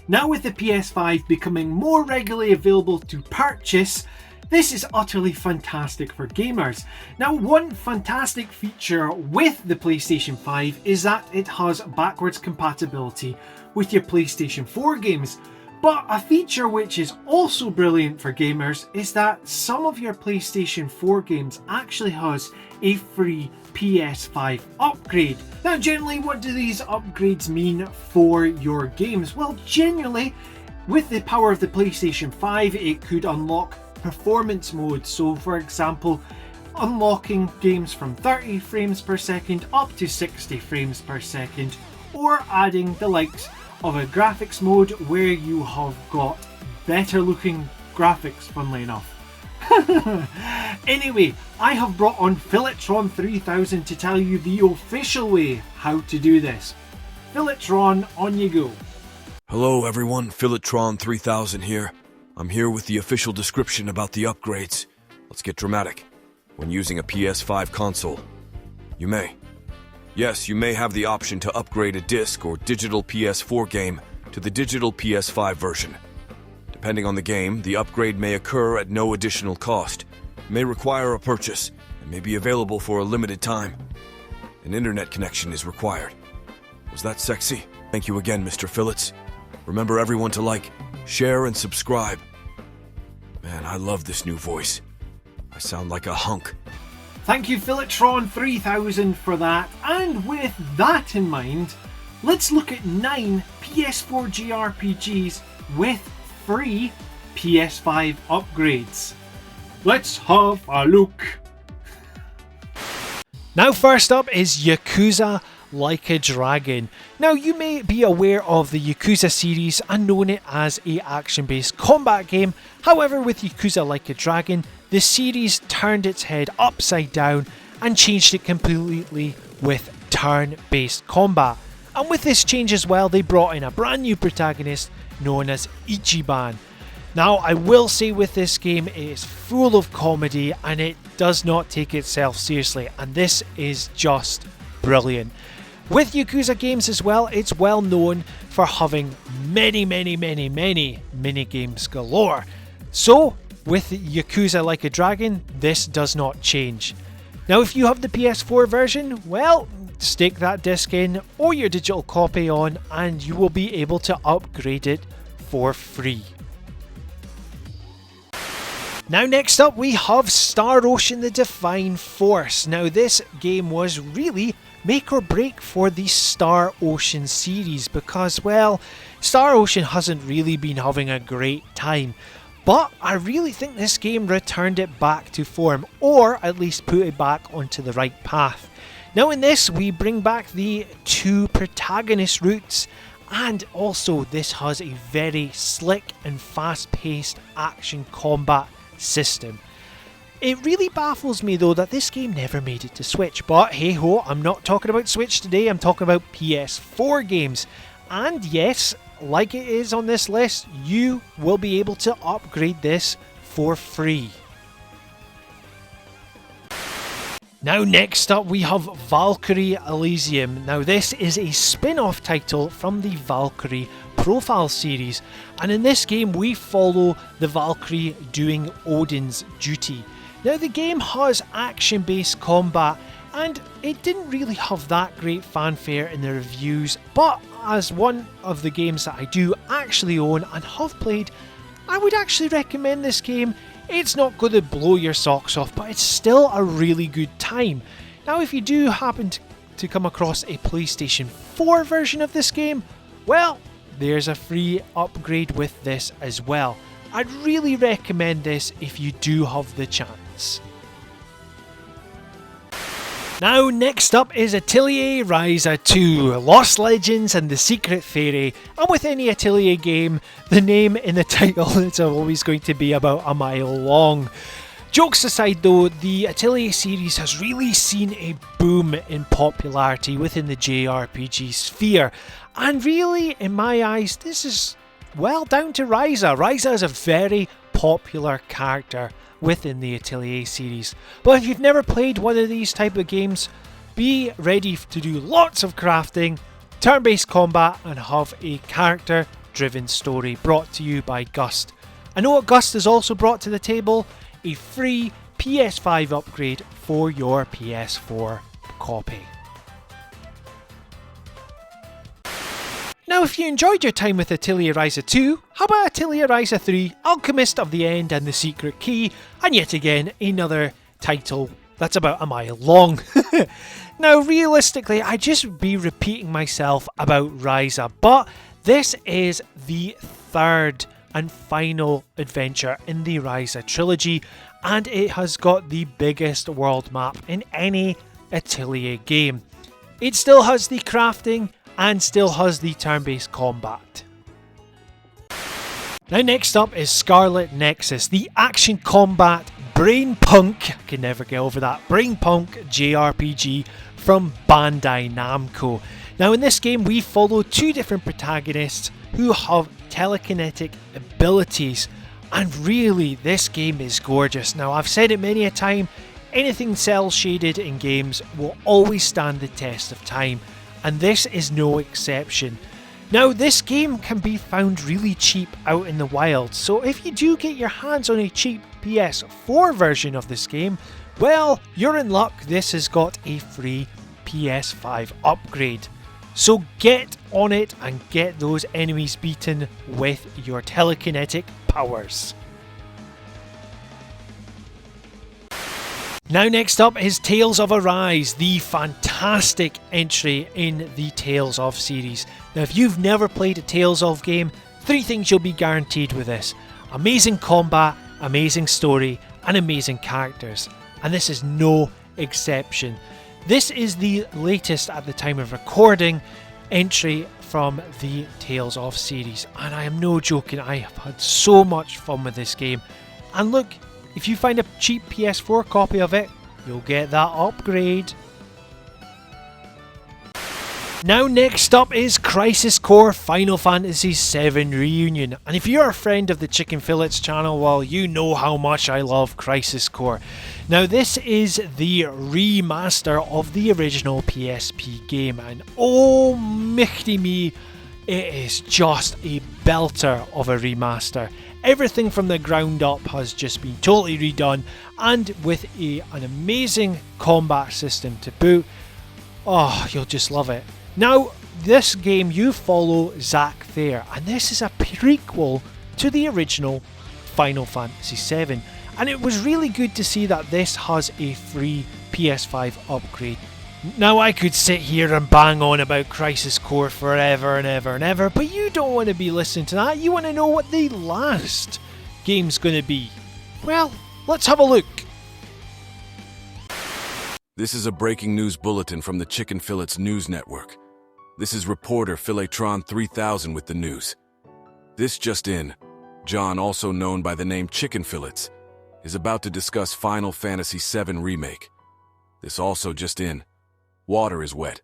Now with the PS5 becoming more regularly available to purchase, this is utterly fantastic for gamers. Now, one fantastic feature with the PlayStation 5 is that it has backwards compatibility with your PlayStation 4 games. But a feature which is also brilliant for gamers is that some of your PlayStation 4 games actually has a free PS5 upgrade. Now, generally, what do these upgrades mean for your games? Well, generally, with the power of the PlayStation 5, it could unlock performance mode. So, for example, unlocking games from 30 frames per second up to 60 frames per second, or adding the likes of a graphics mode where you have got better looking graphics, funnily enough. Anyway, I have brought on Philitron 3000 to tell you the official way how to do this. Philitron, on you go. Hello everyone, Philitron 3000 here. I'm here with the official description about the upgrades. Let's get dramatic. When using a PS5 console, you may have the option to upgrade a disc or digital PS4 game to the digital PS5 version. Depending on the game, the upgrade may occur at no additional cost, may require a purchase, and may be available for a limited time. An internet connection is required. Was that sexy? Thank you again, Mr. Phillips. Remember everyone to like, share, and subscribe. Man, I love this new voice. I sound like a hunk. Thank you, Philitron 3000, for that. And with that in mind, let's look at 9 PS4 JRPGs with free PS5 upgrades. Let's have a look. Now, first up is Yakuza Like a Dragon. Now, you may be aware of the Yakuza series and known it as a action-based combat game. However, with Yakuza Like a Dragon, the series turned its head upside down and changed it completely with turn-based combat. And with this change as well, they brought in a brand new protagonist known as Ichiban. Now, I will say with this game, it is full of comedy and it does not take itself seriously, and this is just brilliant. With Yakuza games as well, it's well known for having many mini-games galore. So, with Yakuza Like a Dragon, this does not change. Now, if you have the PS4 version, well, stick that disc in or your digital copy on and you will be able to upgrade it for free. Now, next up we have Star Ocean: The Divine Force. Now, this game was really make or break for the Star Ocean series because, well, Star Ocean hasn't really been having a great time. But I really think this game returned it back to form, or at least put it back onto the right path. Now, in this, we bring back the 2 protagonist routes, and also this has a very slick and fast-paced action combat system. It really baffles me though that this game never made it to Switch, but hey ho, I'm not talking about Switch today, I'm talking about PS4 games. And yes, like it is on this list, you will be able to upgrade this for free. Now, next up we have Valkyrie Elysium. Now, this is a spin-off title from the Valkyrie Profile series, and in this game we follow the Valkyrie doing Odin's duty. Now, the game has action-based combat and it didn't really have that great fanfare in the reviews, but as one of the games that I do actually own and have played, I would actually recommend this game. It's not going to blow your socks off, but it's still a really good time. Now, if you do happen to come across a PlayStation 4 version of this game, well, there's a free upgrade with this as well. I'd really recommend this if you do have the chance. Now, next up is Atelier Riser II, Lost Legends and the Secret Fairy. And with any Atelier game, the name in the title is always going to be about a mile long. Jokes aside though, the Atelier series has really seen a boom in popularity within the JRPG sphere. And really, in my eyes, this is, well, down to Riser. Riser is a very popular character within the Atelier series. But if you've never played one of these type of games, be ready to do lots of crafting, turn-based combat, and have a character driven story brought to you by Gust. I know what Gust has also brought to the table: a free PS5 upgrade for your PS4 copy. Now, if you enjoyed your time with Atelier Riser II, how about Atelier Riser III, Alchemist of the End and the Secret Key, and yet again another title that's about a mile long. Now, realistically, I'd just be repeating myself about Riser, but this is the third and final adventure in the Riser trilogy, and it has got the biggest world map in any Atelier game. It still has the crafting and still has the turn-based combat. Now, next up is Scarlet Nexus, the action combat brain punk, I can never get over that, brain punk JRPG from Bandai Namco. Now, in this game we follow two different protagonists who have telekinetic abilities, and really this game is gorgeous. Now, I've said it many a time, anything cel shaded in games will always stand the test of time, and this is no exception. Now, this game can be found really cheap out in the wild, so if you do get your hands on a cheap PS4 version of this game, well, you're in luck. This has got a free PS5 upgrade. So get on it and get those enemies beaten with your telekinetic powers. Now, next up is Tales of Arise, the fantastic entry in the Tales of series. Now, if you've never played a Tales of game, three things you'll be guaranteed with this: amazing combat, amazing story, and amazing characters. And this is no exception. This is the latest, at the time of recording, entry from the Tales of series, and I am no joking, I have had so much fun with this game. And look, if you find a cheap PS4 copy of it, you'll get that upgrade. Now, next up is Crisis Core Final Fantasy VII Reunion, and if you're a friend of the Chicken Fillets channel, well, you know how much I love Crisis Core. Now, this is the remaster of the original PSP game, and oh mighty me, it is just a belter of a remaster. Everything from the ground up has just been totally redone, and with an amazing combat system to boot. Oh, you'll just love it. Now, this game you follow Zack Fair, and this is a prequel to the original Final Fantasy VII, and it was really good to see that this has a free PS5 upgrade. Now, I could sit here and bang on about Crisis Core forever and ever and ever, but you don't want to be listening to that. You want to know what the last game's going to be. Well, let's have a look. This is a breaking news bulletin from the Chicken Fillets News Network. This is reporter Filetron 3000 with the news. This just in, John, also known by the name Chicken Fillets, is about to discuss Final Fantasy VII Remake. This also just in, water is wet.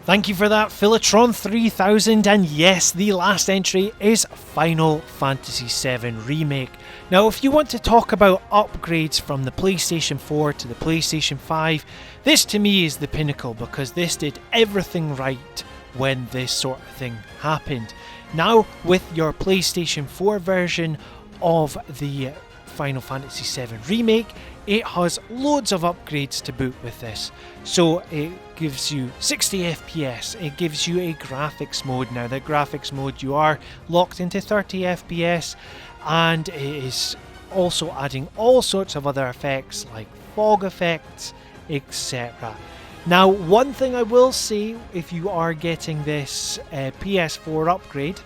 Thank you for that, Filetron 3000, and yes, the last entry is Final Fantasy VII Remake. Now, if you want to talk about upgrades from the PlayStation 4 to the PlayStation 5, this to me is the pinnacle, because this did everything right when this sort of thing happened. Now, with your PlayStation 4 version of the Final Fantasy VII Remake, it has loads of upgrades to boot with this. So it gives you 60 FPS, it gives you a graphics mode. Now, the graphics mode, you are locked into 30 FPS, and it is also adding all sorts of other effects like fog effects, etc. Now, one thing I will say, if you are getting this PS4 upgrade,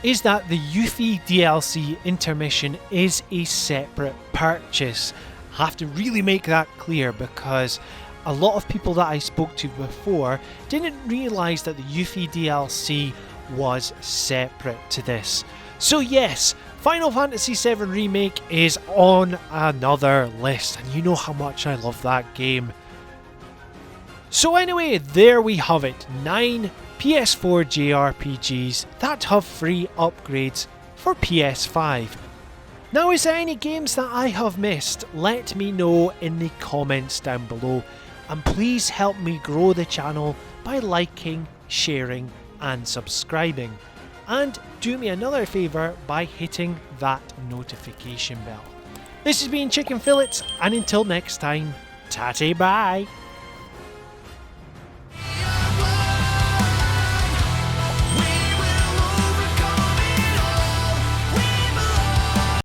is that the Yuffie DLC intermission is a separate purchase. I have to really make that clear, because a lot of people that I spoke to before didn't realise that the Yuffie DLC was separate to this. So yes, Final Fantasy VII Remake is on another list, and you know how much I love that game. So anyway, there we have it, 9 PS4 JRPGs that have free upgrades for PS5. Now, is there any games that I have missed? Let me know in the comments down below, and please help me grow the channel by liking, sharing and subscribing. and do me another favour by hitting that notification bell. This has been Chicken Fillets, and until next time, tatty bye!